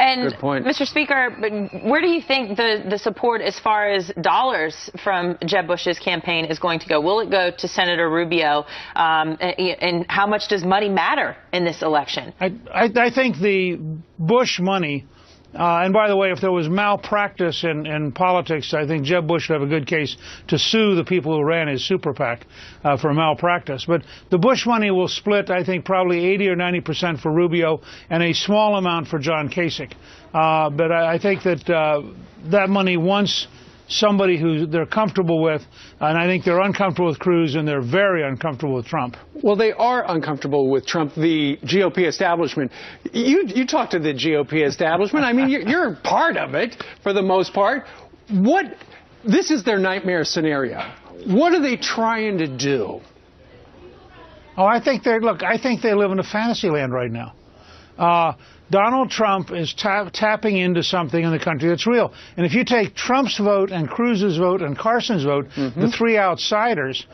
And good point. Mr. Speaker, where do you think the support as far as dollars from Jeb Bush's campaign is going to go? Will it go to Senator Rubio? And how much does money matter in this election? I think the Bush money, and by the way, if there was malpractice in politics, I think Jeb Bush would have a good case to sue the people who ran his super PAC for malpractice. But the Bush money will split, I think, probably 80 or 90% for Rubio and a small amount for John Kasich. But I think that that money, once somebody who they're comfortable with, and I think they're uncomfortable with Cruz and they're very uncomfortable with Trump. Well, they are uncomfortable with Trump, the GOP establishment. You talk to the GOP establishment. I mean, you're part of it for the most part. This is their nightmare scenario. What are they trying to do? Oh, I think they live in a fantasy land right now. Donald Trump is tapping into something in the country that's real. And if you take Trump's vote and Cruz's vote and Carson's vote, the three outsiders,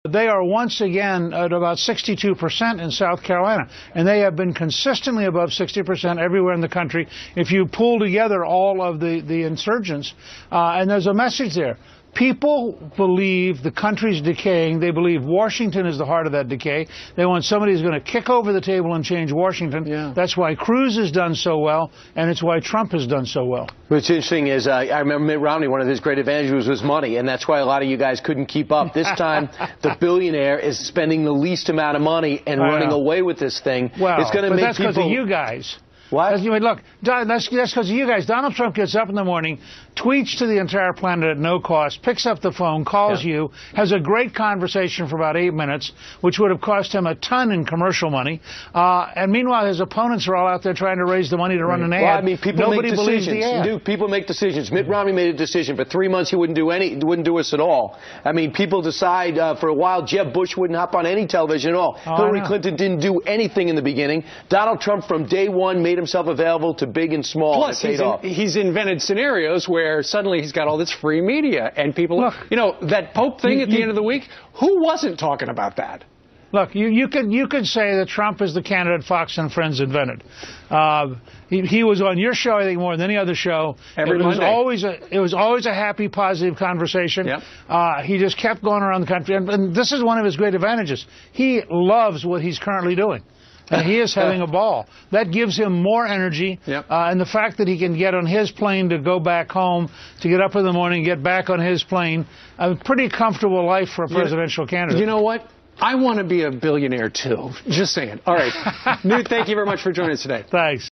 they are once again at about 62% in South Carolina. And they have been consistently above 60% everywhere in the country if you pull together all of the insurgents. And there's a message there. People believe the country's decaying. They believe Washington is the heart of that decay. They want somebody who's going to kick over the table and change Washington. Yeah. That's why Cruz has done so well, and it's why Trump has done so well. What's interesting is I remember Mitt Romney, one of his great advantages was money, and that's why a lot of you guys couldn't keep up. This time, the billionaire is spending the least amount of money and running away with this thing. Well, it's going to make that's because of you guys. What? Look, that's because of you guys. Donald Trump gets up in the morning, tweets to the entire planet at no cost, picks up the phone, calls you, has a great conversation for about 8 minutes, which would have cost him a ton in commercial money. And meanwhile, his opponents are all out there trying to raise the money to run an ad. Well, I mean, people Nobody make believes decisions. the ad. Dude, people make decisions. Mitt Romney made a decision. For 3 months, he wouldn't do us at all. I mean, people decide for a while. Jeb Bush wouldn't hop on any television at all. Hillary Clinton didn't do anything in the beginning. Donald Trump, from day one, made himself available to big and small. Plus, he's invented scenarios where suddenly he's got all this free media and people, look, you know, that Pope thing at the end of the week, who wasn't talking about that? Look, you could say that Trump is the candidate Fox and Friends invented. He was on your show, I think, more than any other show. Every Monday. It was always a happy, positive conversation. Yep. He just kept going around the country, and this is one of his great advantages. He loves what he's currently doing. And he is having a ball. That gives him more energy. Yep. And the fact that he can get on his plane to go back home, to get up in the morning, get back on his plane, a pretty comfortable life for a presidential candidate. You know what? I want to be a billionaire, too. Just saying. All right. Newt, thank you very much for joining us today. Thanks.